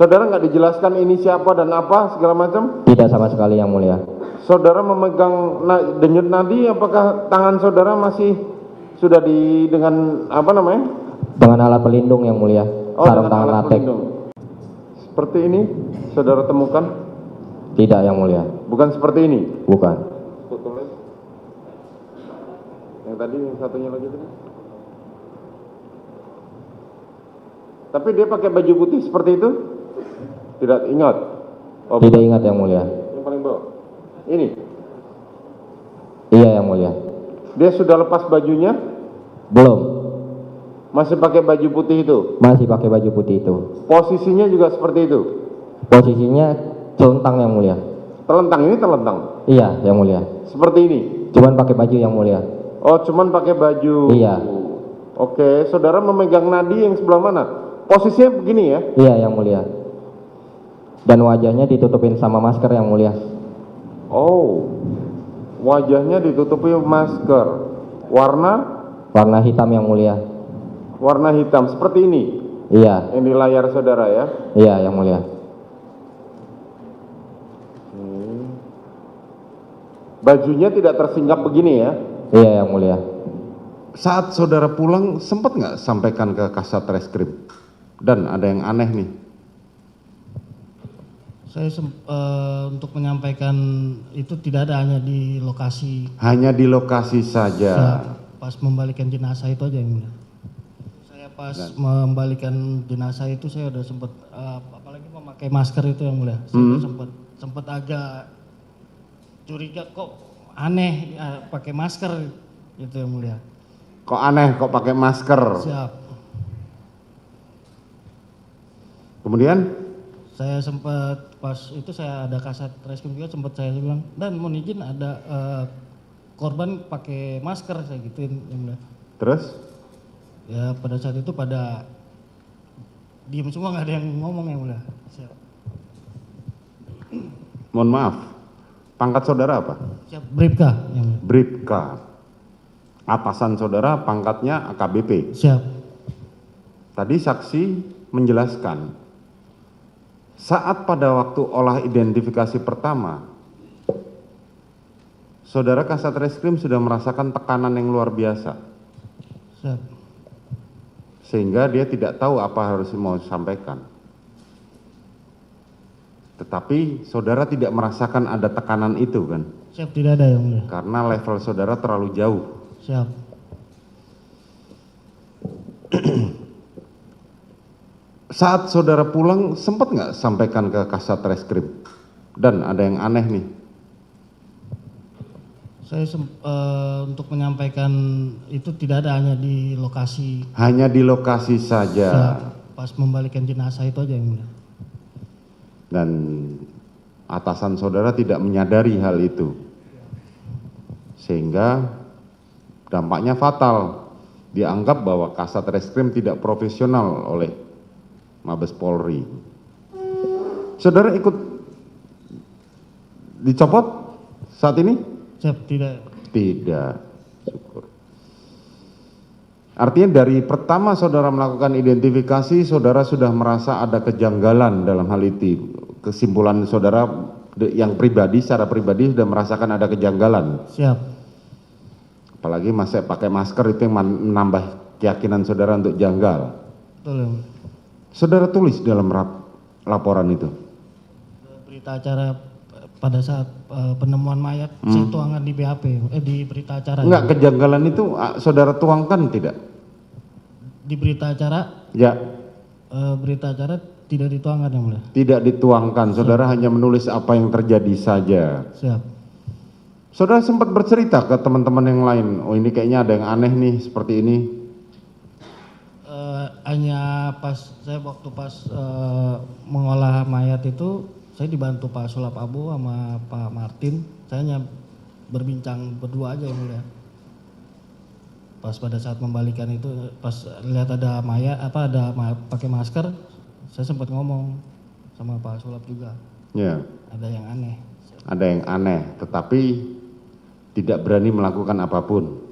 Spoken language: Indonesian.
Saudara nggak dijelaskan ini siapa dan apa segala macam? Tidak sama sekali yang mulia. Saudara memegang denyut nadi, apakah tangan saudara masih sudah dengan apa namanya? Dengan alat pelindung yang mulia. Oh, Sarung dengan tangan alat latex. pelindung. Seperti ini saudara temukan? Tidak yang mulia. Bukan seperti ini? Bukan. Yang tadi, yang satunya lagi tadi. Tapi dia pakai baju putih seperti itu? Tidak ingat? Oh, Tidak ingat yang mulia. yang paling bawah. Ini? Iya yang mulia. Dia sudah lepas bajunya? Belum. Masih pakai baju putih itu? Masih pakai baju putih itu. Posisinya juga seperti itu? Posisinya celentang yang mulia. Telentang, ini telentang? Iya yang mulia. Seperti ini? Cuman pakai baju yang mulia. Oh, cuman pakai baju. Iya. Oke, saudara memegang nadi yang sebelah mana? Posisinya begini ya? Iya yang mulia. Dan wajahnya ditutupin sama masker yang mulia. Oh, wajahnya ditutupi masker. Warna? Warna hitam yang mulia. Warna hitam, seperti ini? Iya. Yang di layar saudara ya? Iya yang mulia. Bajunya tidak tersinggap begini ya? Iya yang mulia. Saat saudara pulang, sempat nggak sampaikan ke Kasat Reskrim? Dan ada yang aneh nih. Saya untuk menyampaikan itu tidak ada, hanya di lokasi. Hanya di lokasi saja. Pas membalikan jenazah itu aja yang mulia. Saya pas membalikan jenazah itu saya udah sempat apalagi memakai masker itu yang mulia. Saya udah sempat agak curiga, kok aneh pakai masker itu yang mulia. Kok aneh, kok pakai masker? Siap. Kemudian? Saya sempat pas itu saya ada Kasat Reskrim juga, sempat saya bilang, dan mohon izin ada korban pakai masker, saya gituin yang mulia. Terus? Ya pada saat itu pada diem semua, nggak ada yang ngomong yang mulia. Siap. Mohon maaf, pangkat saudara apa? Siap, Bribka yang mulia. Bribka. Atasan saudara pangkatnya AKBP. Siap. Tadi saksi menjelaskan, saat pada waktu olah identifikasi pertama, saudara Kasat Reskrim sudah merasakan tekanan yang luar biasa. Siap. Sehingga dia tidak tahu apa harus mau sampaikan. Tetapi saudara tidak merasakan ada tekanan itu kan? Siap, tidak ada yang mulia. Karena level saudara terlalu jauh. Siap. Saat saudara pulang, sempat nggak sampaikan ke Kasat Reskrim? Dan ada yang aneh nih. Saya untuk menyampaikan itu tidak ada, hanya di lokasi. Hanya di lokasi saja. Siap. Pas membalikan jenazah itu aja yang mulia. Dan atasan saudara tidak menyadari hal itu. Sehingga dampaknya fatal. Dianggap bahwa Kasat Reskrim tidak profesional oleh Mabes Polri. Saudara ikut dicopot saat ini? Siap, tidak. Tidak. Syukur. Artinya dari pertama saudara melakukan identifikasi, saudara sudah merasa ada kejanggalan dalam hal itu. Kesimpulan saudara yang pribadi, secara pribadi sudah merasakan ada kejanggalan. Siap. Apalagi masih pakai masker, itu yang menambah keyakinan saudara untuk janggal. Betul yang mulia. Saudara tulis dalam laporan itu? Berita acara pada saat penemuan mayat, saya tuangkan di BAP, di berita acara. Enggak, kejanggalan itu saudara tuangkan tidak? Di berita acara? Ya. Berita acara tidak dituangkan yang mulia. Tidak dituangkan, saudara hanya menulis apa yang terjadi saja. Siap. Saudara sempat bercerita ke teman-teman yang lain, oh ini kayaknya ada yang aneh nih, seperti ini. Hanya waktu pas mengolah mayat itu, saya dibantu Pak Sulap Abu sama Pak Martin. Saya hanya berbincang berdua aja yang mulia. Pas pada saat membalikan itu, pas lihat ada mayat pakai masker, saya sempat ngomong sama Pak Sulap juga. Ya. Ada yang aneh. Ada yang aneh, tetapi tidak berani melakukan apapun.